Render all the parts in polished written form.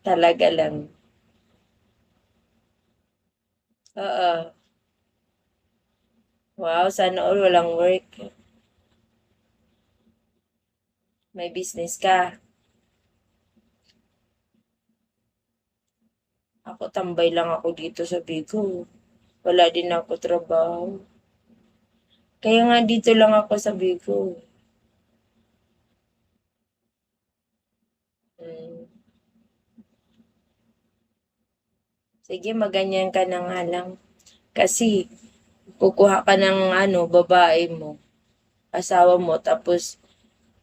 Talaga lang. Oo. Wow, sana all walang work. May business ka. Ako tambay lang ako dito sa Bigo. Wala din ako trabaho. Kaya nga dito lang ako sa Bigo. Hmm. Sige, maganyan ka na nga lang. Kasi, kukuha ka ng babae mo, asawa mo, tapos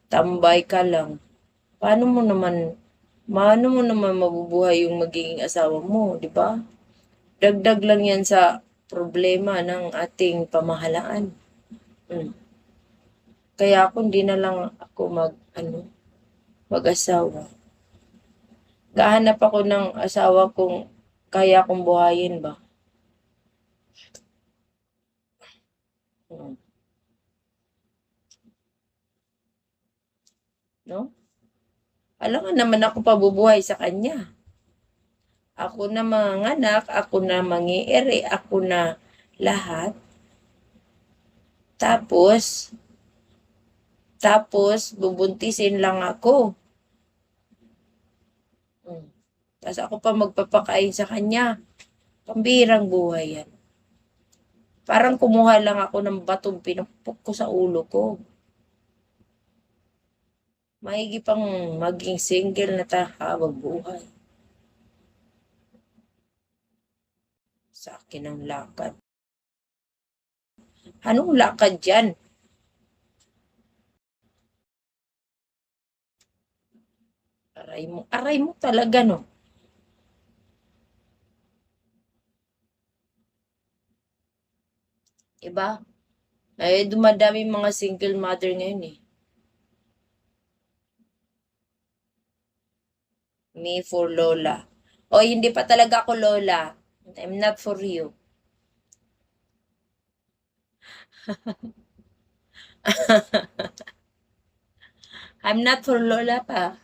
tambay ka lang. Paano mo naman, mabubuhay yung magiging asawa mo, di ba? Dagdag lang yan sa problema ng ating pamahalaan. Mm. Kaya ako hindi na lang ako mag-asawa. Gahanap ako ng asawa kung kaya kong buhayin ba. Mm. No? Alam nga naman ako pabubuhay sa kanya. Ako na manganak, ako na mangiiri, ako na lahat. Tapos, bubuntisin lang ako. Hmm. Tapos ako pa magpapakain sa kanya. Pambirang buhay yan. Parang kumuha lang ako ng batong pinupok ko sa ulo ko. Maigi pang maging single na habang buhay. Sa akin ang lakad. Anong lakad yan? Aray mo talaga, no? Iba? Eh, dumadami mga single mother ngayon eh. Me for Lola. O, hindi pa talaga ako Lola. I'm not for you. I'm not for Lola pa.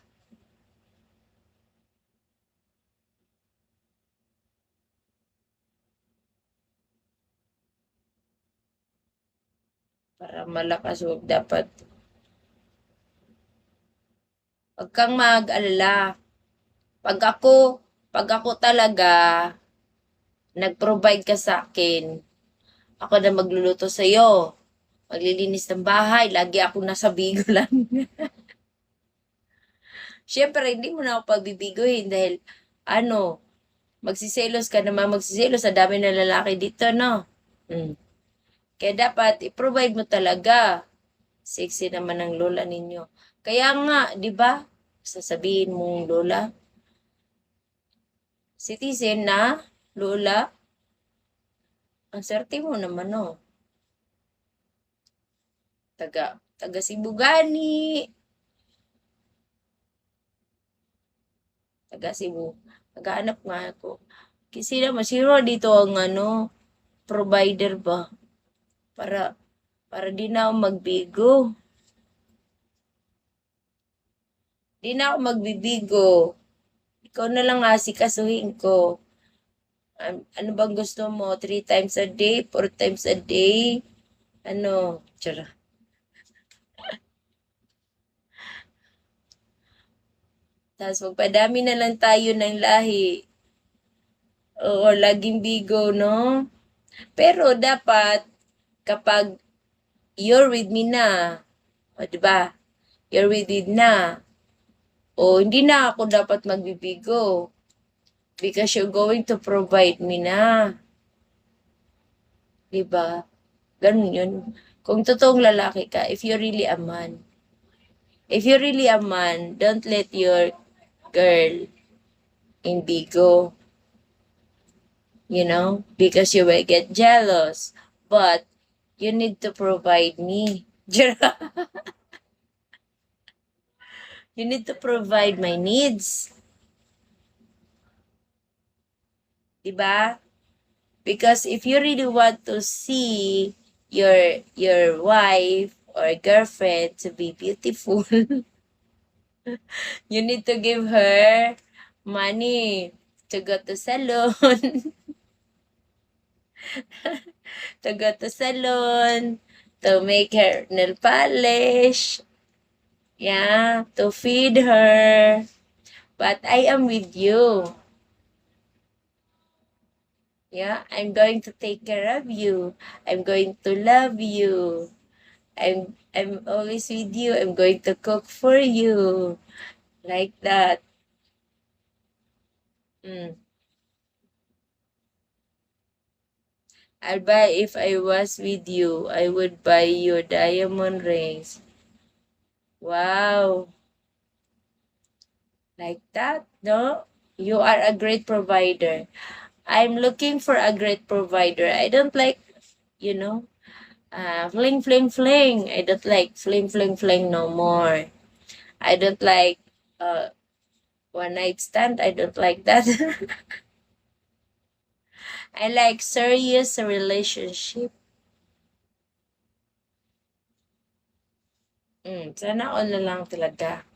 Para malakas, wag dapat. Huwag kang mag-alala. Pag ako, pag ako talaga, nag-provide ka sa akin, ako na magluluto sa'yo. Maglilinis ng bahay, lagi ako nasa bigo lang. Siyempre, hindi mo na ako pagbibiguhin dahil, magsiselos ka naman, magsiselos sa dami na lalaki dito, no? Mm. Kaya dapat, i-provide mo talaga. Sexy naman ang lola ninyo. Kaya nga, di ba? Sasabihin mong lola, citizen na, lola, ang swerte mo naman, no? Taga Sibugani. Taga Cebu. Naghahanap nga ako. Kasi naman, sino dito ang provider ba? Para, di na ako magbigo. Di na ako magbibigo. Ikaw na lang asikasuhin ko. Ano bang gusto mo? 3 times a day? 4 times a day? Tsara. Tapos magpadami na lang tayo ng lahi. Oo, laging bigo, no? Pero dapat, kapag you're with me na, o diba? You're with me na. O hindi na ako dapat magbibigo. Because you're going to provide me na. Diba? Ganun yun. Kung totoong lalaki ka, if you're really a man. If you're really a man, don't let your girl in bigo. Because you will get jealous. But, you need to provide me. You need to provide my needs. Diba? Because if you really want to see your wife or girlfriend to be beautiful, you need to give her money to go to salon, to go to salon, to make her nail polish, yeah, to feed her. But I am with you. Yeah, I'm going to take care of you. I'm going to love you. I'm always with you. I'm going to cook for you. Like that. Mm. I'll buy if I was with you. I would buy you diamond rings. Wow. Like that, no? You are a great provider. I'm looking for a great provider. I don't like, you know, fling, fling, fling. I don't like fling, fling, fling no more. I don't like uh, one night stand. I don't like that. I like serious relationship. Sana all na lang talaga.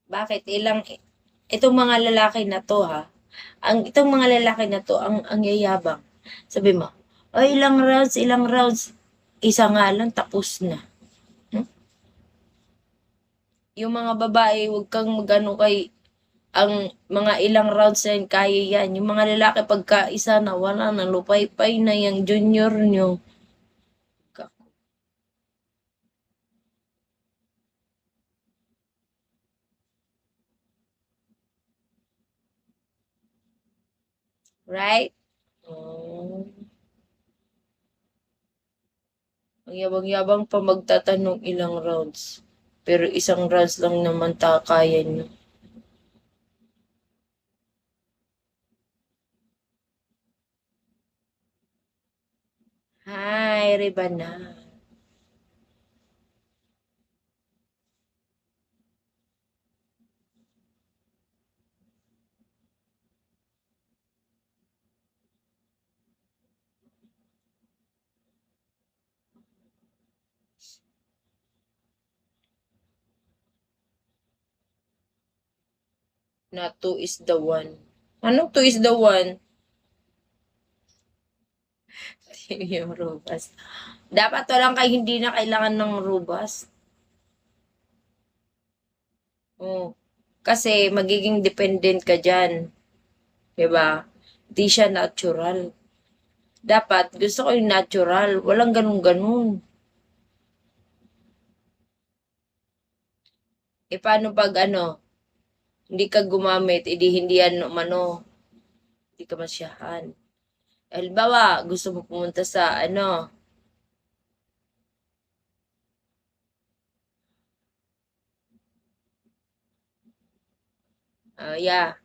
Bakit? Itong mga lalaki na to ha, itong mga lalaki na to, ang yayabang. Sabi mo, ay ilang rounds, isa nga lang, tapos na. Hmm? Yung mga babae, huwag kang magano kay, ang mga ilang rounds na yun, kaya yan. Yung mga lalaki, pagka isa na, wala na, lupay-pay na yung junior nyo. Right? Oh. Ang yabang-yabang pa magtatanong ilang rounds. Pero isang rounds lang naman kaya nyo. Hi, Ribana. Na two is the one. Anong two is the one? Yung rubas. Dapat walang kayo hindi na kailangan ng rubas. Oh. Kasi magiging dependent ka dyan. Diba? Di siya natural. Dapat gusto ko yung natural. Walang ganun-ganun. E paano pag hindi ka gumamit, edi hindi hindi ka masyahan. Halimbawa, gusto mo pumunta sa yeah,